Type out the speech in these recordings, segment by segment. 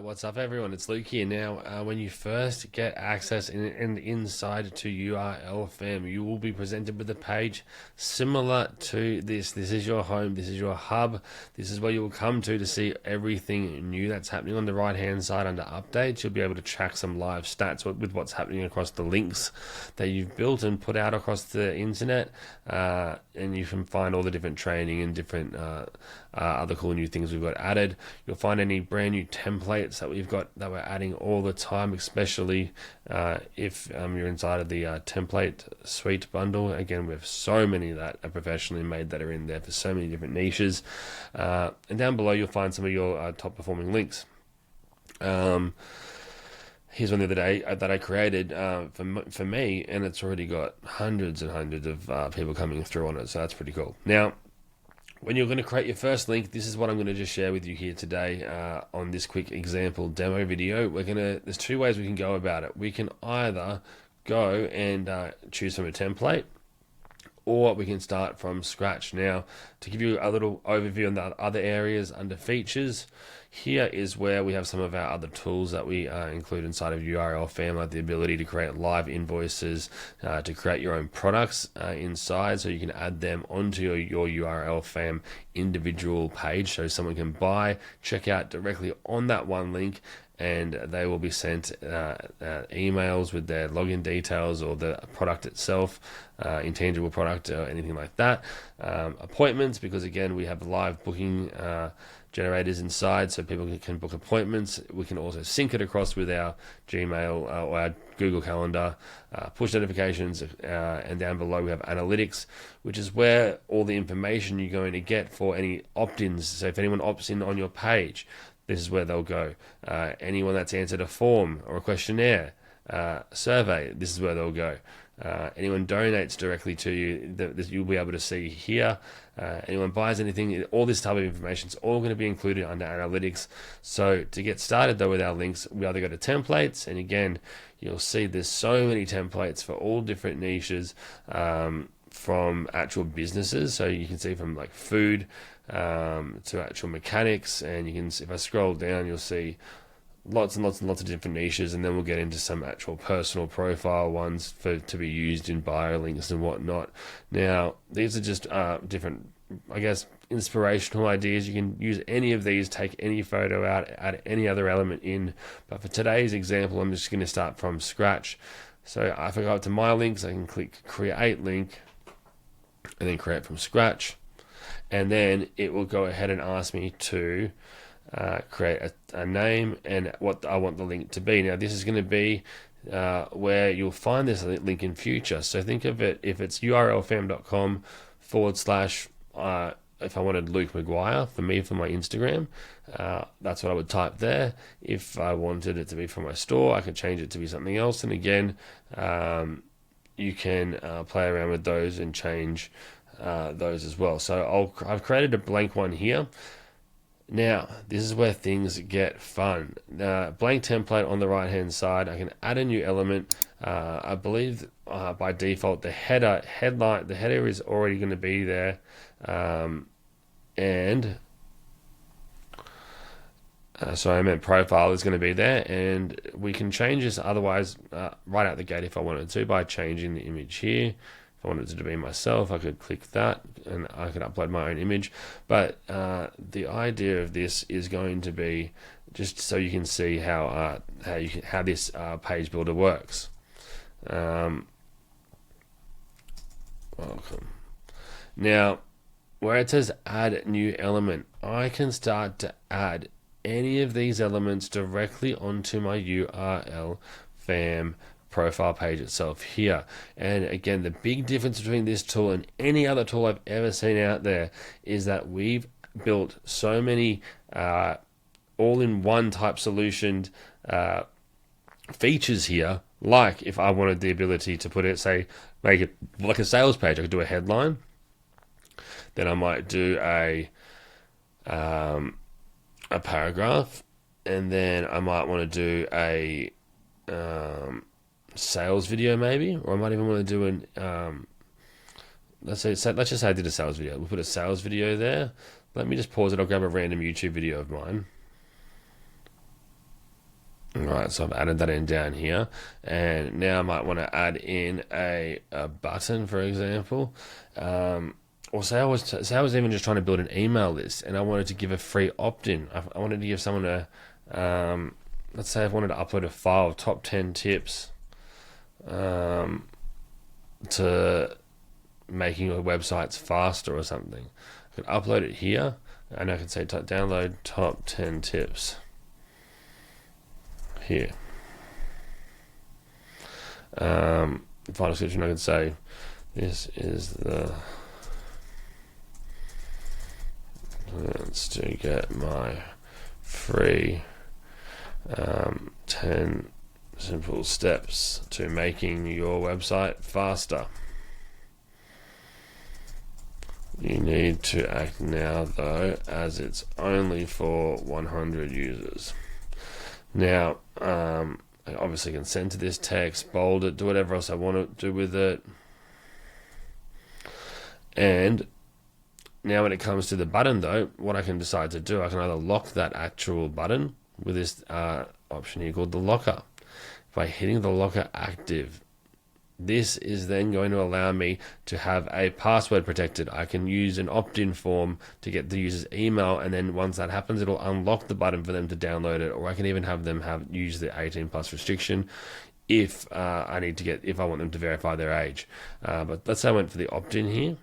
Alright, what's up everyone? It's Luke here. Now, when you first get access and inside to URLFAM, you will be presented with a page similar to this. This is your home, this is your hub, this is where you will come to see everything new that's happening. On the right hand side under updates, you'll be able to track some live stats with what's happening across the links that you've built and put out across the internet, and you can find all the different training and different other cool new things we've got added. You'll find any brand new templates that we've got that we're adding all the time, especially if you're inside of the template suite bundle. Again, we have so many that are professionally made that are in there for so many different niches, and down below you'll find some of your top performing links. Here's one the other day that I created for me, and it's already got hundreds and hundreds of people coming through on it, so that's pretty cool. Now, when you're going to create your first link, this is what I'm going to just share with you here today on this quick example demo video. There's two ways we can go about it. We can either go and choose from a template, or we can start from scratch. Now, to give you a little overview on the other areas under features, here is where we have some of our other tools that we include inside of URLFAM, like the ability to create live invoices, to create your own products inside, so you can add them onto your URLFAM individual page, so someone can buy, check out directly on that one link, and they will be sent emails with their login details or the product itself, intangible product or anything like that. Appointments, because again we have live booking generators inside, so people can book appointments. We can also sync it across with our Gmail or our Google Calendar, push notifications, and down below we have analytics, which is where all the information you're going to get for any opt-ins. So if anyone opts in on your page, this is where they'll go. Anyone that's answered a form or a questionnaire, survey, this is where they'll go. Anyone donates directly to you, you'll be able to see here. Anyone buys anything, all this type of information is all going to be included under analytics. So to get started though with our links, we either go to templates, and again, you'll see there's so many templates for all different niches, from actual businesses. So you can see from like food to actual mechanics, and you can, if I scroll down, you'll see lots and lots and lots of different niches, and then we'll get into some actual personal profile ones to be used in bio links and whatnot. Now, these are just different, I guess, inspirational ideas. You can use any of these, take any photo out, add any other element in, but for today's example, I'm just going to start from scratch. So if I go up to my links, I can click create link and then create from scratch, and then it will go ahead and ask me to create a name and what I want the link to be. Now, this is going to be where you'll find this link in future. So think of it, if it's urlfam.com/ if I wanted Luke McGuire for my Instagram, that's what I would type there. If I wanted it to be for my store, I could change it to be something else. And again, you can play around with those and change those as well. So I've created a blank one here. Now, this is where things get fun. Blank template on the right hand side, I can add a new element. I believe by default the header is already going to be there, sorry, I meant profile is going to be there, and we can change this otherwise right out the gate if I wanted to, by changing the image here. If I wanted it to be myself, I could click that and I could upload my own image. But the idea of this is going to be just so you can see how this page builder works. Welcome. Now, where it says add new element, I can start to add any of these elements directly onto my URLFAM profile page itself here. And again, the big difference between this tool and any other tool I've ever seen out there is that we've built so many all-in-one type solution features here. Like if I wanted the ability to put it, make it like a sales page, I could do a headline, then I might do a paragraph, and then I might want to do a sales video maybe, or I might even want to do an let's just say I did a sales video. We'll put a sales video there. Let me just pause it. I'll grab a random YouTube video of mine. Right, so I've added that in down here, and now I might want to add in a button, for example. Or say I was even just trying to build an email list, and I wanted to give a free opt-in. I wanted to give someone let's say I wanted to upload a file of top 10 tips to making your websites faster or something. I could upload it here, and I could say download top 10 tips here. Final description, I could say this is the to get my free 10 simple steps to making your website faster. You need to act now though, as it's only for 100 users. Now, I obviously can send to this text, bold it, do whatever else I want to do with it. And now when it comes to the button though, what I can decide to do, I can either lock that actual button with this option here called the locker. By hitting the locker active, this is then going to allow me to have a password protected. I can use an opt-in form to get the user's email, and then once that happens, it'll unlock the button for them to download it, or I can even have them use the 18 plus restriction if I want them to verify their age. But let's say I went for the opt-in here.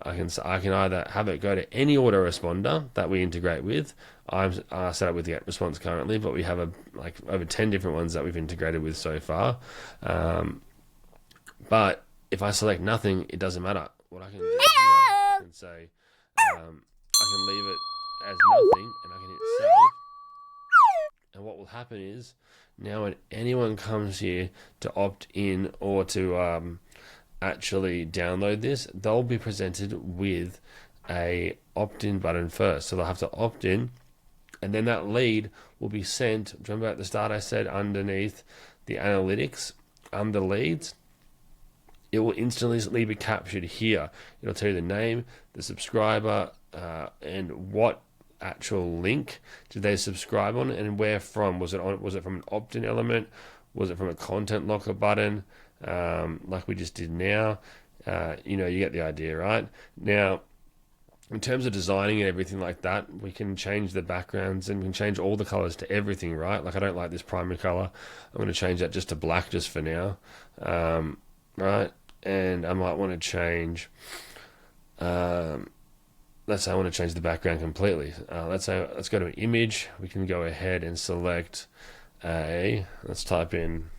I can either have it go to any autoresponder that we integrate with. I'm set up with the GetResponse currently, but we have over 10 different ones that we've integrated with so far. But if I select nothing, it doesn't matter. What I can do here, I can say, I can leave it as nothing, and I can hit save. And what will happen is, now when anyone comes here to opt in or to actually download this, they'll be presented with a opt-in button first. So they'll have to opt in, and then that lead will be sent. Remember at the start I said underneath the analytics, under leads, it will instantly be captured here. It'll tell you the name, the subscriber, and what actual link did they subscribe on, and where from. Was it from an opt-in element? Was it from a content locker button, like we just did now? You get the idea, right? Now, in terms of designing and everything like that, we can change the backgrounds and we can change all the colors to everything, right? Like I don't like this primary color. I'm going to change that just to black just for now, right? And I might want to change, let's say I want to change the background completely. Let's go to an image. We can go ahead and select let's type in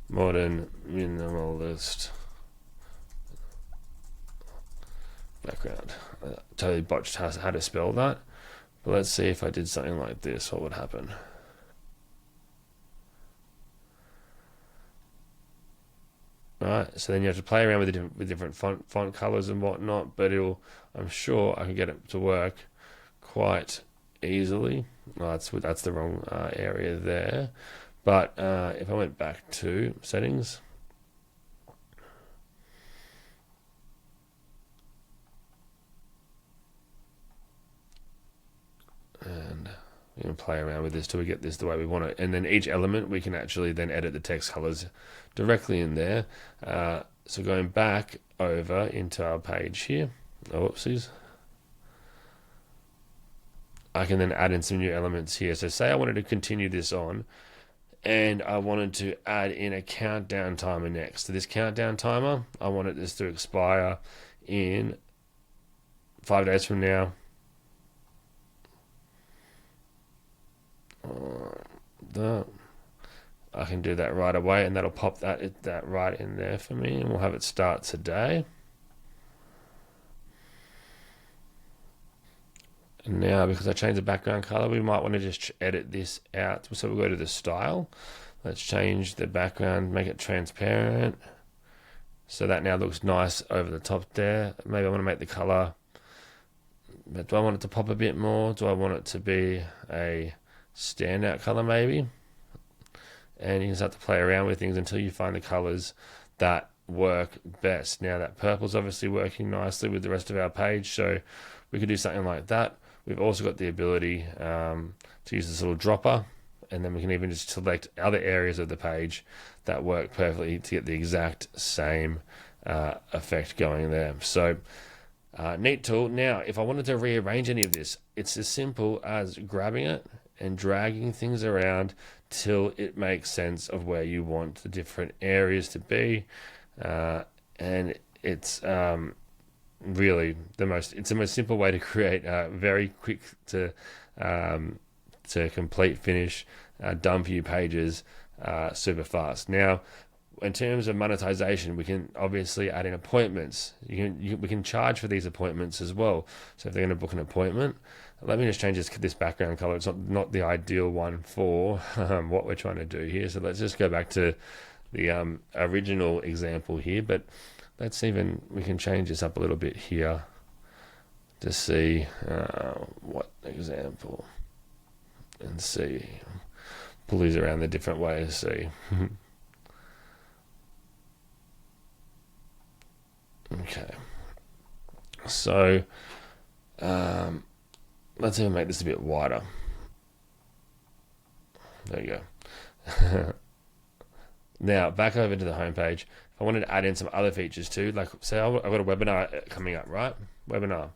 modern minimalist background. Totally botched how to spell that, but let's see if I did something like this, what would happen. Right, so then you have to play around with different font colors and whatnot, but I'm sure I can get it to work quite easily. Oh, that's the wrong area there. But if I went back to settings, and we can play around with this till we get this the way we want it. And then each element, we can actually then edit the text colors directly in there. So going back over into our page here, whoopsies. I can then add in some new elements here. So say I wanted to continue this on, and I wanted to add in a countdown timer next. So this countdown timer, I wanted this to expire in 5 days from now. I can do that right away, and that'll pop that right in there for me, and we'll have it start today. And now, because I changed the background color, we might want to just edit this out. So we'll go to the style. Let's change the background, make it transparent. So that now looks nice over the top there. Maybe I want to make the color, but do I want it to pop a bit more? Do I want it to be a standout color maybe? And you just have to play around with things until you find the colors that work best. Now that purple's obviously working nicely with the rest of our page, so we could do something like that. We've also got the ability to use this little dropper and then we can even just select other areas of the page that work perfectly to get the exact same effect going there. So neat tool. Now, if I wanted to rearrange any of this, it's as simple as grabbing it and dragging things around till it makes sense of where you want the different areas to be. And it's really the most simple way to create very quick to complete, finish, dump you pages super fast. Now, in terms of monetization, we can obviously add in appointments. We can charge for these appointments as well. So if they're going to book an appointment, let me just change this background color. It's not the ideal one for what we're trying to do here. So let's just go back to the original example here. But we can change this up a little bit here to see what example, and see, pull these around the different ways, see. Okay, so let's even make this a bit wider. There you go. Now back over to the homepage. If I wanted to add in some other features too, like say I've got a webinar coming up, right? Webinar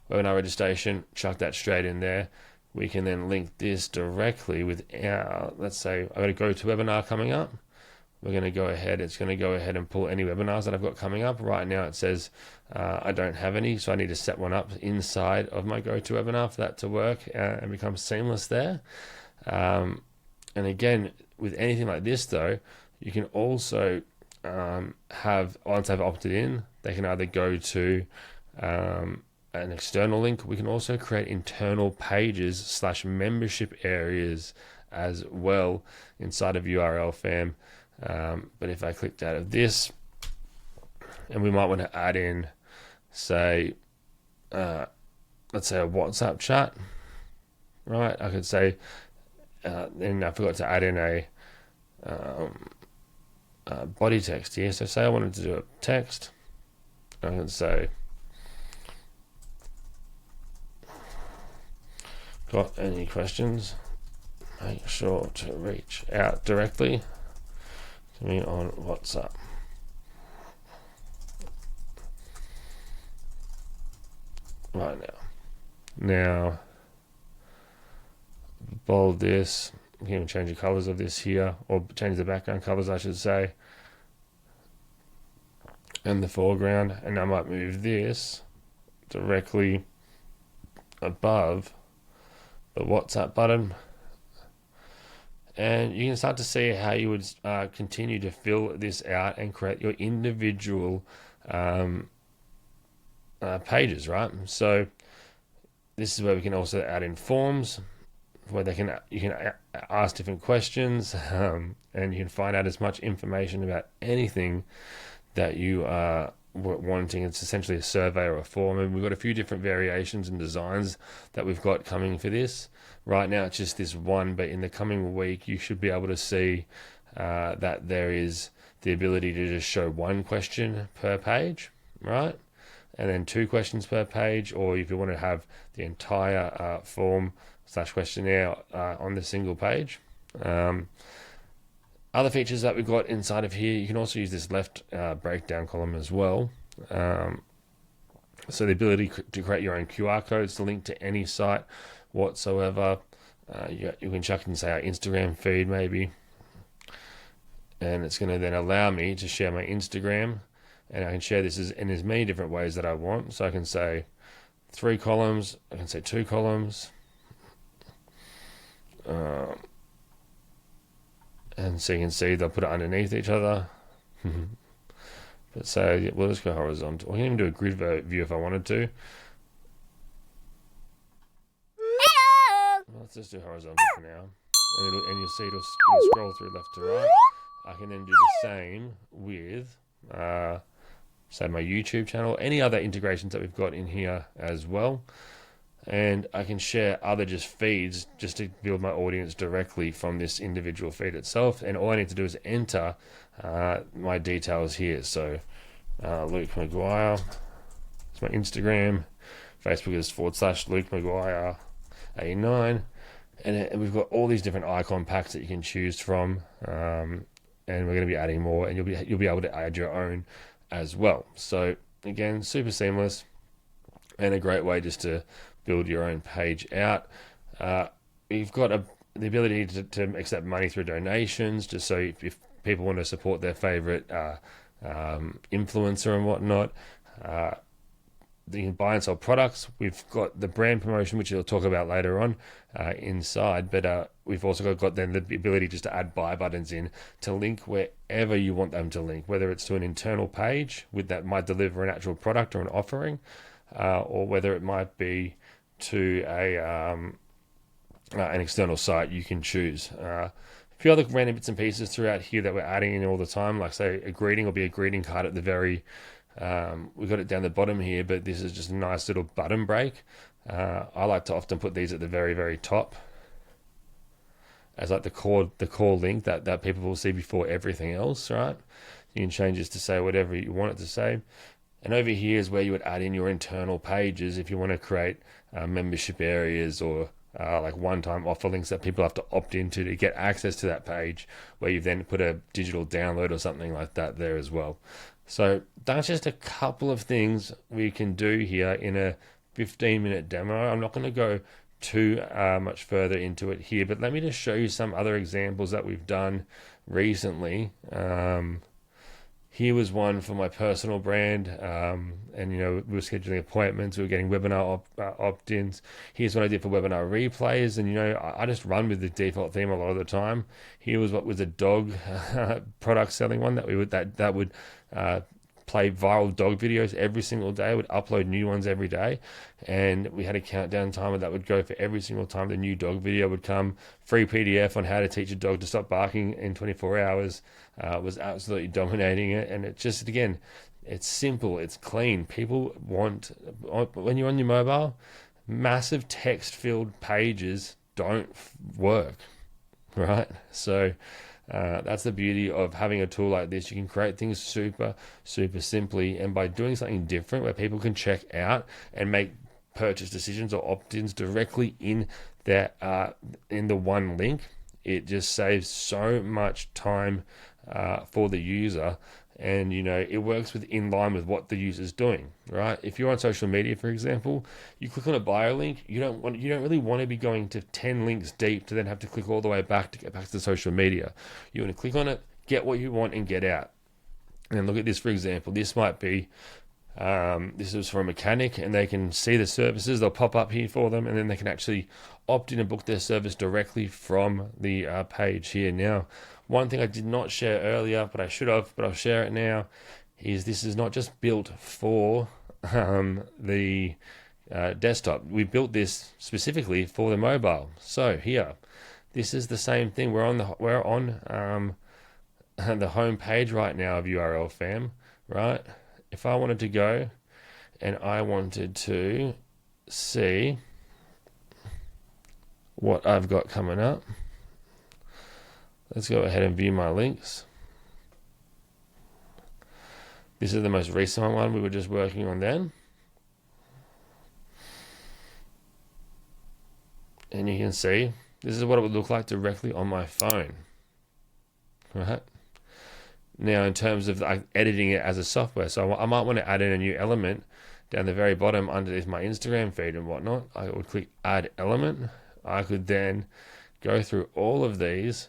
registration, chuck that straight in there. We can then link this directly with our, let's say I've got a GoToWebinar coming up. We're going to go ahead, it's going to go ahead and pull any webinars that I've got coming up. Right now it says I don't have any, so I need to set one up inside of my GoToWebinar for that to work and become seamless there. And again, with anything like this though, you can also have, once they've opted in, they can either go to an external link. We can also create internal pages / membership areas as well inside of URLFAM. But if I clicked out of this, and we might want to add in, say, let's say a WhatsApp chat, right? I could say, then I forgot to add in a body text here. So say I wanted to do a text, I can say, got any questions? Make sure to reach out directly to me on WhatsApp. Right now, bold this. You can even change the colors of this here, or change the background colors, I should say, and the foreground. And I might move this directly above the WhatsApp button. And you can start to see how you would continue to fill this out and create your individual pages, right? So this is where we can also add in forms, where you can ask different questions, and you can find out as much information about anything that you are wanting. It's essentially a survey or a form, and we've got a few different variations and designs that we've got coming for this. Right now it's just this one, but in the coming week you should be able to see that there is the ability to just show one question per page, right? And then 2 questions per page, or if you want to have the entire form / questionnaire on the single page. Other features that we've got inside of here, you can also use this left breakdown column as well. So the ability to create your own QR codes to link to any site whatsoever. You can chuck in, say, our Instagram feed maybe, and it's going to then allow me to share my Instagram, and I can share this in as many different ways that I want. So I can say 3 columns, I can say 2 columns, and so you can see they'll put it underneath each other. But so we'll just go horizontal. I can even do a grid view if I wanted to. Let's just do horizontal for now, and you'll see it'll scroll through left to right. I can then do the same with say my YouTube channel, any other integrations that we've got in here as well. And I can share other just feeds just to build my audience directly from this individual feed itself. And all I need to do is enter my details here. So Luke McGuire, it's my Instagram. Facebook is /Luke McGuire 89. And we've got all these different icon packs that you can choose from, and we're going to be adding more, and you'll be able to add your own as well. So again, super seamless and a great way just to build your own page out. You've got the ability to accept money through donations, just so if people want to support their favorite influencer and whatnot. You can buy and sell products. We've got the brand promotion, which we'll talk about later on inside, but we've also got then the ability just to add buy buttons in to link wherever you want them to link, whether it's to an internal page with that might deliver an actual product or an offering, or whether it might be to an external site. You can choose. A few other random bits and pieces throughout here that we're adding in all the time, like say a greeting will be a greeting card at the very we've got it down the bottom here, but this is just a nice little button break. I like to often put these at the very, very top as like the core link that people will see before everything else, right? You can change this to say whatever you want it to say. And over here is where you would add in your internal pages if you want to create membership areas or like one-time offer links that people have to opt into to get access to that page, where you've then put a digital download or something like that there as well. So that's just a couple of things we can do here in a 15-minute demo. I'm not going to go too much further into it here, but let me just show you some other examples that we've done recently. Here was one for my personal brand, and we were scheduling appointments, we were getting webinar opt-ins. Here's what I did for webinar replays, and I just run with the default theme a lot of the time. Here was what was a dog product selling one that would play viral dog videos every single day. Would upload new ones every day, and we had a countdown timer that would go for every single time the new dog video would come. Free PDF on how to teach a dog to stop barking in 24 hours. Was absolutely dominating it, and it just, again, it's simple, it's clean. People want, when you're on your mobile, massive text-filled pages don't work, right? So that's the beauty of having a tool like this. You can create things super, super simply, and by doing something different where people can check out and make purchase decisions or opt-ins directly in their in the one link, it just saves so much time for the user, and it works in line with what the user's doing, right? If you're on social media, for example, you click on a bio link, you don't really want to be going to 10 links deep to then have to click all the way back to get back to the social media. You want to click on it, get what you want, and get out. And look at this, for example. This might be this is for a mechanic, and they can see the services. They'll pop up here for them, and then they can actually opt in and book their service directly from the page here. Now, one thing I did not share earlier, but I should have, but I'll share it now, is this is not just built for the desktop. We built this specifically for the mobile. So here, this is the same thing. We're on the home page right now of URLFAM, right? If I wanted to go and I wanted to see what I've got coming up, let's go ahead and view my links. This is the most recent one we were just working on then. And you can see this is what it would look like directly on my phone, right? Now, in terms of editing it as a software, so I might want to add in a new element down the very bottom underneath my Instagram feed and whatnot. I would click add element. I could then go through all of these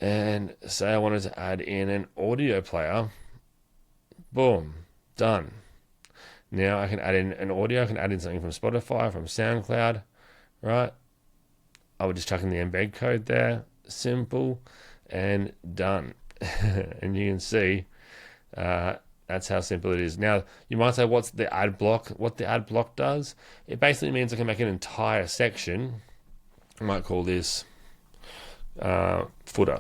and say I wanted to add in an audio player. Boom, done. Now I can add in an audio. I can add in something from Spotify, from SoundCloud, right? I would just chuck in the embed code there. Simple and done. And you can see that's how simple it is. Now, you might say, what's the ad block? What the ad block does, it basically means I can make an entire section. I might call this footer.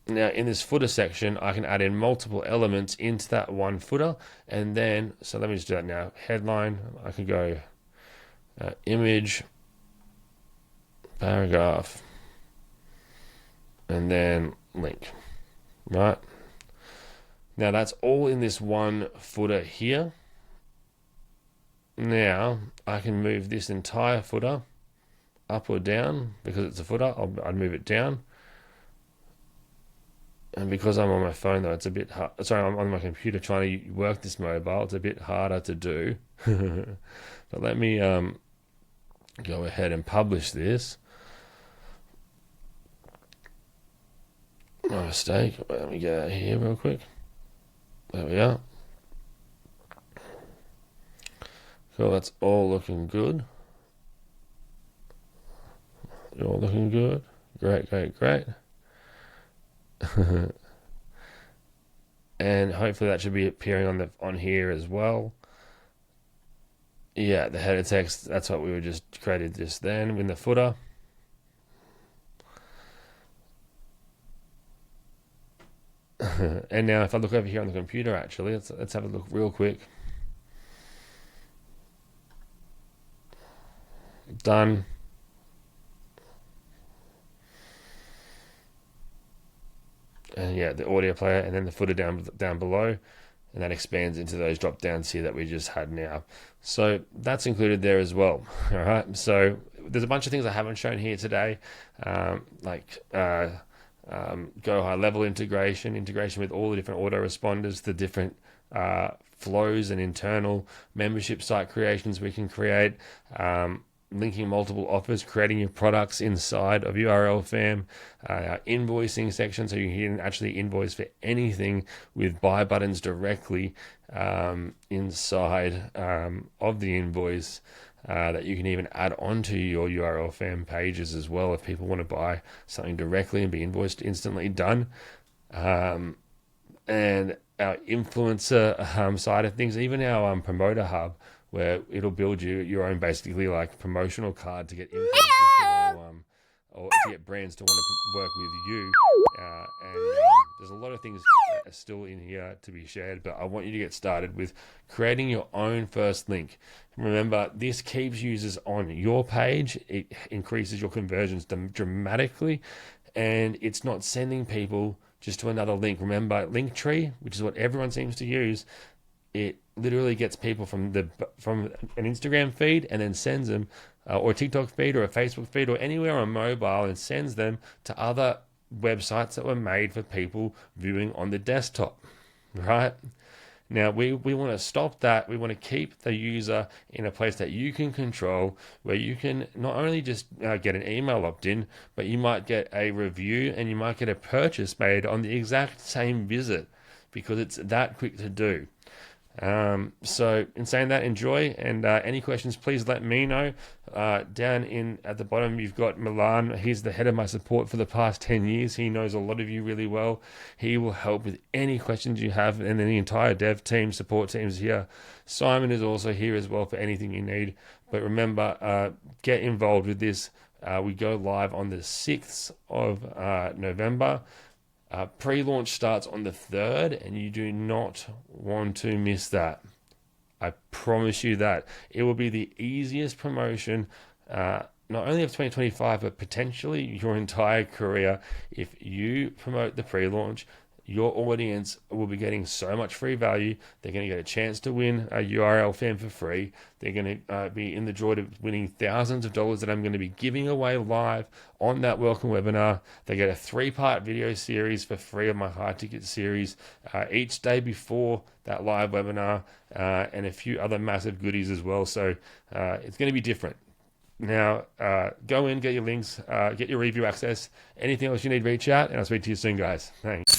Now, in this footer section, I can add in multiple elements into that one footer. And then, so let me just do that now. Headline, I can go image, paragraph, and then link, right? Now that's all in this one footer here. Now I can move this entire footer up or down. Because it's a footer, I'd move it down. And because I'm on my phone, though, it's a bit hard. Sorry, I'm on my computer trying to work this mobile. It's a bit harder to do. But let me go ahead and publish this. My mistake. Let me get out here real quick. There we are. Cool, that's all looking good. You're all looking good. Great, great, great. And hopefully that should be appearing on here as well. Yeah, the header text, that's what we were just created just then in the footer. And now if I look over here on the computer, actually, let's have a look real quick. Done. And yeah, the audio player, and then the footer down below, and that expands into those drop downs here that we just had now. So that's included there as well. All right. So there's a bunch of things I haven't shown here today, like go high level integration with all the different autoresponders, the different flows and internal membership site creations we can create. Linking multiple offers, creating your products inside of URLFAM, our invoicing section, so you can actually invoice for anything with buy buttons directly inside of the invoice, that you can even add onto your URLFAM pages as well if people want to buy something directly and be invoiced instantly done. And our influencer side of things, even our promoter hub, where it'll build you your own basically like promotional card to get influencers to want to, or to get brands to want to work with you. And there's a lot of things that are still in here to be shared, but I want you to get started with creating your own first link. Remember, this keeps users on your page. It increases your conversions dramatically, and it's not sending people just to another link. Remember, Linktree, which is what everyone seems to use, it literally gets people from an Instagram feed and then sends them, or a TikTok feed or a Facebook feed or anywhere on mobile, and sends them to other websites that were made for people viewing on the desktop, right? Now, we want to stop that. We want to keep the user in a place that you can control, where you can not only just get an email opt-in, but you might get a review and you might get a purchase made on the exact same visit, because it's that quick to do. So in saying that, enjoy, and any questions, please let me know. Down in at the bottom, you've got Milan. He's the head of my support for the past 10 years. He knows a lot of you really well. He will help with any questions you have, and then the entire dev team, support teams here. Simon is also here as well for anything you need. But remember, get involved with this. We go live on the 6th of November. Pre-launch starts on the 3rd, and you do not want to miss that. I promise you that. It will be the easiest promotion, not only of 2025, but potentially your entire career. If you promote the pre-launch, your audience will be getting so much free value. They're going to get a chance to win a URLFAM for free. They're going to be in the draw to winning thousands of dollars that I'm going to be giving away live on that welcome webinar. They get a 3-part video series for free of my high ticket series each day before that live webinar, and a few other massive goodies as well. So it's going to be different. Now, go in, get your links, get your review access. Anything else you need, reach out, and I'll speak to you soon, guys. Thanks.